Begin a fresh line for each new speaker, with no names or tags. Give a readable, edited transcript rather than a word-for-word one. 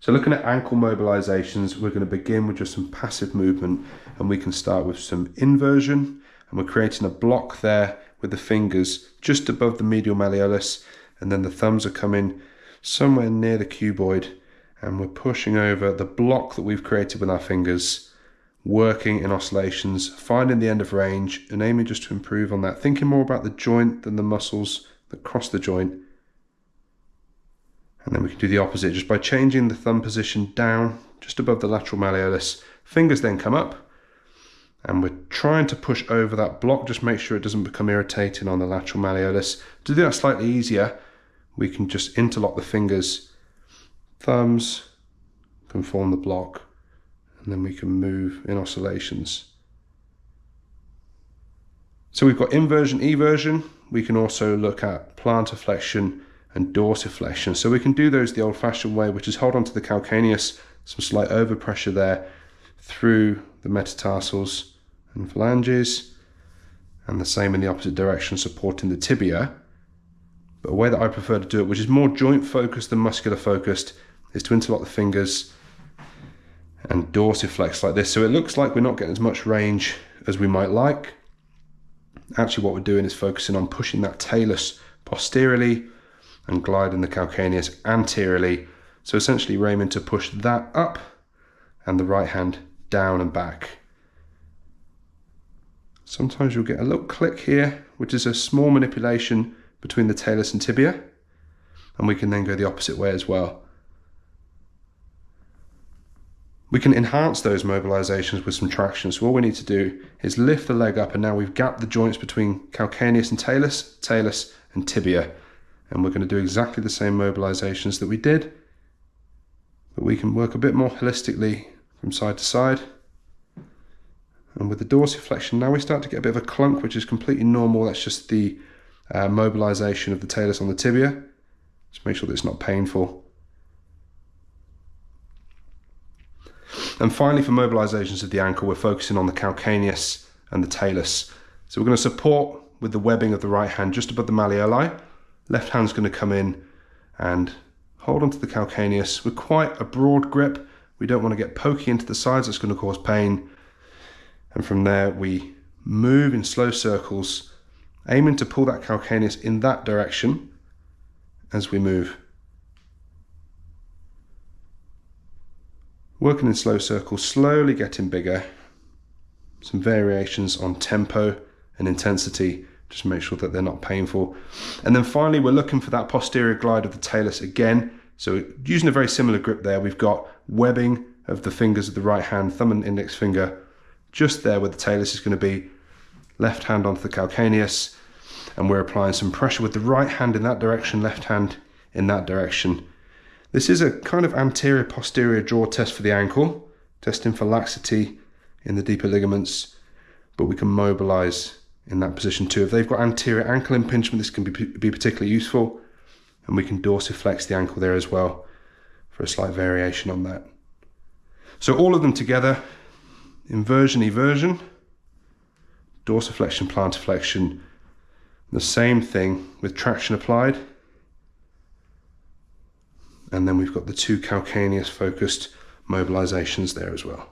So looking at ankle mobilisations, we're going to begin with just some passive movement, and we can start with some inversion, and we're creating a block there with the fingers just above the medial malleolus, and then the thumbs are coming somewhere near the cuboid, and we're pushing over the block that we've created with our fingers, working in oscillations, finding the end of range and aiming just to improve on that, thinking more about the joint than the muscles that cross the joint. And then we can do the opposite just by changing the thumb position down just above the lateral malleolus. Fingers then come up, and we're trying to push over that block. Just make sure it doesn't become irritating on the lateral malleolus. To do that slightly easier, we can just interlock the fingers. Thumbs can form the block, and then we can move in oscillations. So we've got inversion, eversion. We can also look at plantar flexion and dorsiflexion. So we can do those the old-fashioned way, which is hold onto the calcaneus, some slight overpressure there through the metatarsals and phalanges, and the same in the opposite direction, supporting the tibia. But a way that I prefer to do it, which is more joint focused than muscular focused, is to interlock the fingers and dorsiflex like this. So it looks like we're not getting as much range as we might like. Actually, what we're doing is focusing on pushing that talus posteriorly and gliding the calcaneus anteriorly. So essentially we're aiming to push that up and the right hand down and back. Sometimes you'll get a little click here, which is a small manipulation between the talus and tibia, and we can then go the opposite way as well. We can enhance those mobilisations with some traction. So all we need to do is lift the leg up, and now we've gapped the joints between calcaneus and talus, talus and tibia. And we're going to do exactly the same mobilisations that we did, but we can work a bit more holistically from side to side. And with the dorsiflexion, now we start to get a bit of a clunk, which is completely normal. That's just the mobilisation of the talus on the tibia. Just make sure that it's not painful. And finally, for mobilisations of the ankle, we're focusing on the calcaneus and the talus. So we're going to support with the webbing of the right hand just above the malleoli. Left hand's going to come in and hold onto the calcaneus with quite a broad grip. We don't want to get pokey into the sides, that's going to cause pain. And from there we move in slow circles, aiming to pull that calcaneus in that direction as we move. Working in slow circles, slowly getting bigger. Some variations on tempo and intensity. Just make sure that they're not painful. And then finally, we're looking for that posterior glide of the talus again. So using a very similar grip there, we've got webbing of the fingers of the right hand, thumb and index finger, just there where the talus is going to be. Left hand onto the calcaneus, and we're applying some pressure with the right hand in that direction, left hand in that direction. This is a kind of anterior-posterior draw test for the ankle, testing for laxity in the deeper ligaments, but we can mobilize in that position too. If they've got anterior ankle impingement, this can be particularly useful, and we can dorsiflex the ankle there as well for a slight variation on that. So all of them together, inversion, eversion, dorsiflexion, plantarflexion, the same thing with traction applied. And then we've got the two calcaneus focused mobilizations there as well.